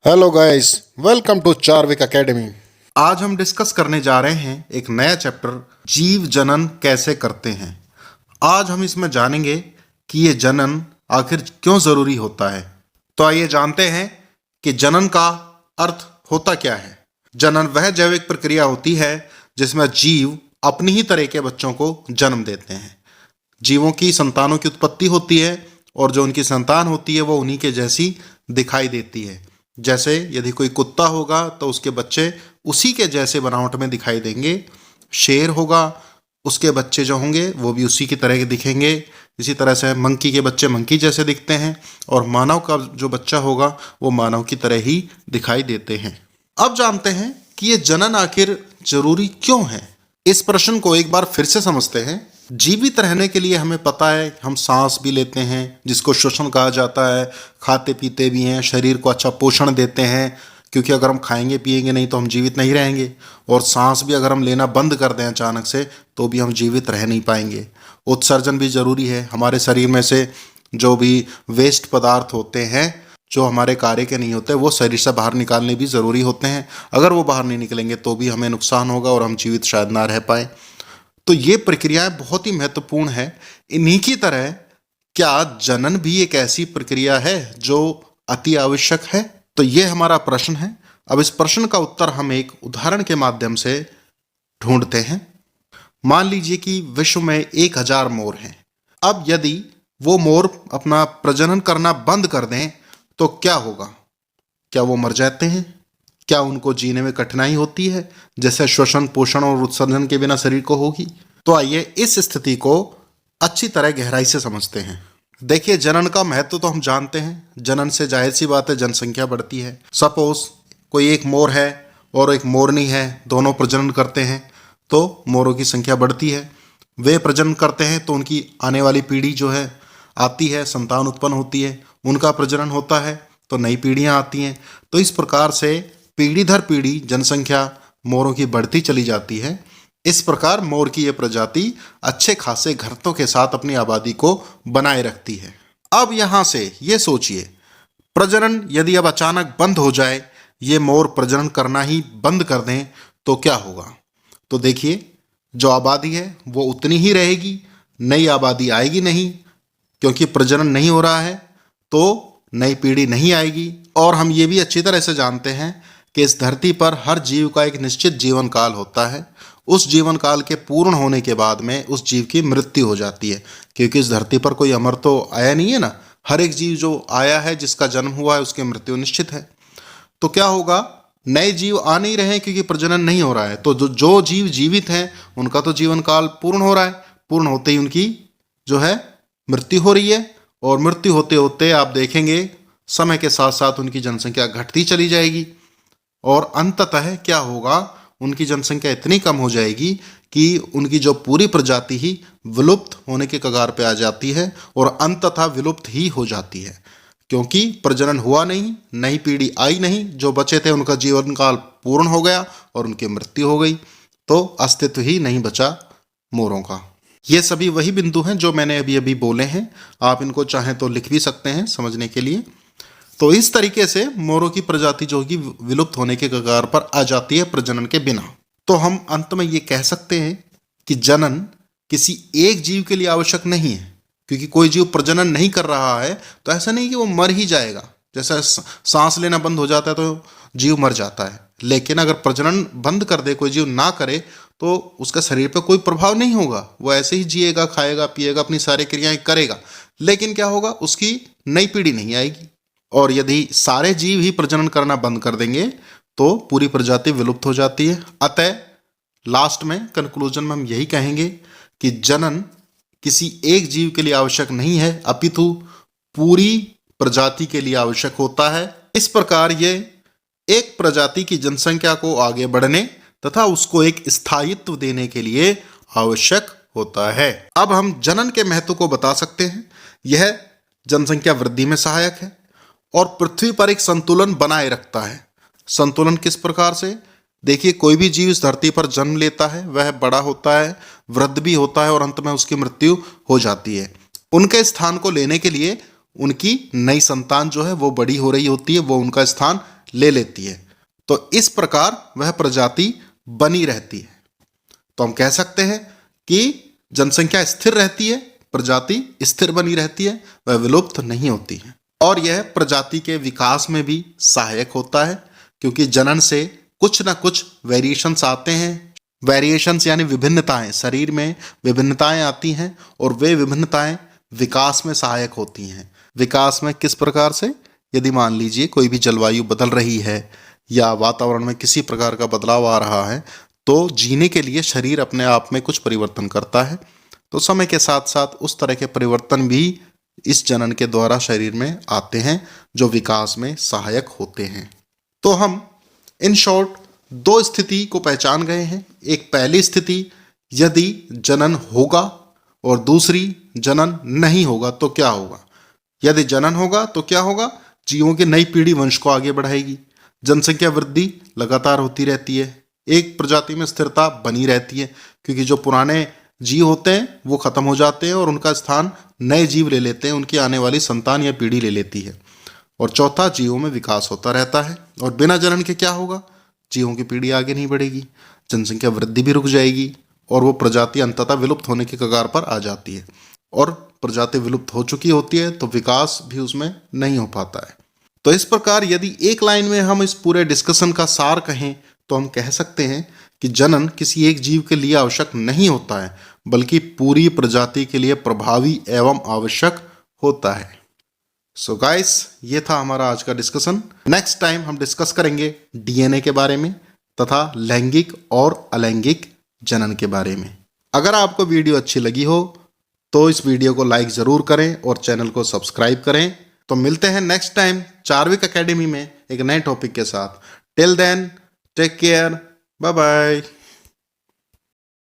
Hello guys, welcome to Charvik academy. आज हम discuss करने जा रहे हैं एक नया चैप्टर, जीव जनन कैसे करते हैं। आज हम इसमें जानेंगे कि ये जनन आखिर क्यों जरूरी होता है। तो आइए जानते हैं कि जनन का अर्थ होता क्या है। जनन वह जैविक प्रक्रिया होती है जिसमें जीव अपनी ही तरह के बच्चों को जन्म देते हैं। जीवों की संतानों की उत्पत्ति होती है और जो उनकी संतान होती है वो उन्हीं के जैसी दिखाई देती है। जैसे यदि कोई कुत्ता होगा तो उसके बच्चे उसी के जैसे बनावट में दिखाई देंगे। शेर होगा, उसके बच्चे जो होंगे वो भी उसी की तरह के दिखेंगे। इसी तरह से मंकी के बच्चे मंकी जैसे दिखते हैं और मानव का जो बच्चा होगा वो मानव की तरह ही दिखाई देते हैं। अब जानते हैं कि ये जनन आखिर जरूरी क्यों है। इस प्रश्न को एक बार फिर से समझते हैं। जीवित रहने के लिए हमें पता है हम सांस भी लेते हैं जिसको श्वसन कहा जाता है, खाते पीते भी हैं, शरीर को अच्छा पोषण देते हैं, क्योंकि अगर हम खाएंगे पिएंगे नहीं तो हम जीवित नहीं रहेंगे। और सांस भी अगर हम लेना बंद कर दें अचानक से तो भी हम जीवित रह नहीं पाएंगे। उत्सर्जन भी जरूरी है। हमारे शरीर में से जो भी वेस्ट पदार्थ होते हैं जो हमारे कार्य के नहीं होते वो शरीर से बाहर निकालने भी ज़रूरी होते हैं। अगर वो बाहर नहीं निकलेंगे तो भी हमें नुकसान होगा और हम जीवित शायद ना रह पाए। तो ये प्रक्रियाएं बहुत ही महत्वपूर्ण है। इन्हीं की तरह क्या जनन भी एक ऐसी प्रक्रिया है जो अति आवश्यक है? तो ये हमारा प्रश्न है। अब इस प्रश्न का उत्तर हम एक उदाहरण के माध्यम से ढूंढते हैं। मान लीजिए कि विश्व में 1000 मोर हैं। अब यदि वो मोर अपना प्रजनन करना बंद कर दें तो क्या होगा? क्या वो मर जाते हैं? क्या उनको जीने में कठिनाई होती है जैसे श्वसन, पोषण और उत्सर्जन के बिना शरीर को होगी? तो आइए इस स्थिति को अच्छी तरह गहराई से समझते हैं। देखिए, जनन का महत्व तो हम जानते हैं। जनन से जाहिर सी बात है जनसंख्या बढ़ती है। सपोज कोई एक मोर है और एक मोरनी है, दोनों प्रजनन करते हैं तो मोरों की संख्या बढ़ती है। वे प्रजनन करते हैं तो उनकी आने वाली पीढ़ी जो है आती है, संतान उत्पन्न होती है, उनका प्रजनन होता है तो नई पीढ़ियां आती हैं। तो इस प्रकार से पीढ़ी दर पीढ़ी जनसंख्या मोरों की बढ़ती चली जाती है। इस प्रकार मोर की यह प्रजाति अच्छे खासे घरतों के साथ अपनी आबादी को बनाए रखती है। अब यहाँ से ये सोचिए, प्रजनन यदि अब अचानक बंद हो जाए, ये मोर प्रजनन करना ही बंद कर दें तो क्या होगा? तो देखिए, जो आबादी है वो उतनी ही रहेगी, नई आबादी आएगी नहीं, क्योंकि प्रजनन नहीं हो रहा है तो नई पीढ़ी नहीं आएगी। और हम ये भी अच्छी तरह से जानते हैं कि इस धरती पर हर जीव का एक निश्चित जीवन काल होता है। उस जीवन काल के पूर्ण होने के बाद में उस जीव की मृत्यु हो जाती है, क्योंकि इस धरती पर कोई अमर तो आया नहीं है ना। हर एक जीव जो आया है, जिसका जन्म हुआ है, उसकी मृत्यु निश्चित है। तो क्या होगा? नए जीव आ नहीं रहे क्योंकि प्रजनन नहीं हो रहा है। तो जो जीव जीवित हैं उनका तो जीवन काल पूर्ण हो रहा है, पूर्ण होते ही उनकी जो है मृत्यु हो रही है। और मृत्यु होते होते आप देखेंगे समय के साथ साथ उनकी जनसंख्या घटती चली जाएगी और अंततः क्या होगा? उनकी जनसंख्या इतनी कम हो जाएगी कि उनकी जो पूरी प्रजाति ही विलुप्त होने के कगार पे आ जाती है और अंततः विलुप्त ही हो जाती है, क्योंकि प्रजनन हुआ नहीं, नई पीढ़ी आई नहीं, जो बचे थे उनका जीवन काल पूर्ण हो गया और उनकी मृत्यु हो गई। तो अस्तित्व ही नहीं बचा मोरों का। ये सभी वही बिंदु हैं जो मैंने अभी अभी बोले हैं। आप इनको चाहें तो लिख भी सकते हैं समझने के लिए। तो इस तरीके से मोरों की प्रजाति जो कि विलुप्त होने के कगार पर आ जाती है प्रजनन के बिना। तो हम अंत में ये कह सकते हैं कि जनन किसी एक जीव के लिए आवश्यक नहीं है, क्योंकि कोई जीव प्रजनन नहीं कर रहा है तो ऐसा नहीं कि वो मर ही जाएगा। जैसा सांस लेना बंद हो जाता है तो जीव मर जाता है, लेकिन अगर प्रजनन बंद कर दे, कोई जीव ना करे, तो उसका शरीर पर कोई प्रभाव नहीं होगा। वो ऐसे ही जिएगा, खाएगा, पिएगा, अपनी सारी क्रियाएं करेगा, लेकिन क्या होगा? उसकी नई पीढ़ी नहीं आएगी। और यदि सारे जीव ही प्रजनन करना बंद कर देंगे तो पूरी प्रजाति विलुप्त हो जाती है। अतः लास्ट में, कंक्लूजन में हम यही कहेंगे कि जनन किसी एक जीव के लिए आवश्यक नहीं है, अपितु पूरी प्रजाति के लिए आवश्यक होता है। इस प्रकार ये एक प्रजाति की जनसंख्या को आगे बढ़ने तथा उसको एक स्थायित्व देने के लिए आवश्यक होता है। अब हम जनन के महत्व को बता सकते हैं। यह जनसंख्या वृद्धि में सहायक है और पृथ्वी पर एक संतुलन बनाए रखता है। संतुलन किस प्रकार से? देखिए, कोई भी जीव इस धरती पर जन्म लेता है, वह बड़ा होता है, वृद्ध भी होता है और अंत में उसकी मृत्यु हो जाती है। उनके स्थान को लेने के लिए उनकी नई संतान जो है वो बड़ी हो रही होती है, वो उनका स्थान ले लेती है, तो इस प्रकार वह प्रजाति बनी रहती है। तो हम कह सकते हैं कि जनसंख्या स्थिर रहती है, प्रजाति स्थिर बनी रहती है, वह विलुप्त नहीं होती है। और यह प्रजाति के विकास में भी सहायक होता है, क्योंकि जनन से कुछ ना कुछ वेरिएशंस आते हैं। वेरिएशंस यानी विभिन्नताएं, शरीर में विभिन्नताएं आती हैं और वे विभिन्नताएं विकास में सहायक होती हैं। विकास में किस प्रकार से? यदि मान लीजिए कोई भी जलवायु बदल रही है या वातावरण में किसी प्रकार का बदलाव आ रहा है, तो जीने के लिए शरीर अपने आप में कुछ परिवर्तन करता है। तो समय के साथ साथ उस तरह के परिवर्तन भी इस जनन के द्वारा शरीर में आते हैं, जो विकास में सहायक होते हैं। तो हम इन शॉर्ट दो स्थिति को पहचान गए हैं। एक पहली स्थिति, यदि जनन होगा, और दूसरी जनन नहीं होगा तो क्या होगा। यदि जनन होगा तो क्या होगा? जीवों की नई पीढ़ी वंश को आगे बढ़ाएगी, जनसंख्या वृद्धि लगातार होती रहती है, एक प्रजाति में स्थिरता बनी रहती है, क्योंकि जो पुराने जीव होते हैं वो खत्म हो जाते हैं और उनका स्थान नए जीव ले लेते हैं, उनकी आने वाली संतान या पीढ़ी ले लेती है। और चौथा, जीवों में विकास होता रहता है। और बिना जनन के क्या होगा? जीवों की पीढ़ी आगे नहीं बढ़ेगी, जनसंख्या वृद्धि भी रुक जाएगी और वो प्रजाति अंततः विलुप्त होने के कगार पर आ जाती है। और प्रजाति विलुप्त हो चुकी होती है तो विकास भी उसमें नहीं हो पाता है। तो इस प्रकार यदि एक लाइन में हम इस पूरे डिस्कशन का सार कहें तो हम कह सकते हैं कि जनन किसी एक जीव के लिए आवश्यक नहीं होता है, बल्कि पूरी प्रजाति के लिए प्रभावी एवं आवश्यक होता है। सो गाइस, ये था हमारा आज का डिस्कशन। नेक्स्ट टाइम हम डिस्कस करेंगे डीएनए के बारे में तथा लैंगिक और अलैंगिक जनन के बारे में। अगर आपको वीडियो अच्छी लगी हो तो इस वीडियो को लाइक ज़रूर करें और चैनल को सब्सक्राइब करें। तो मिलते हैं नेक्स्ट टाइम चार्विक एकेडमी में एक नए टॉपिक के साथ। Till then, take care, bye bye.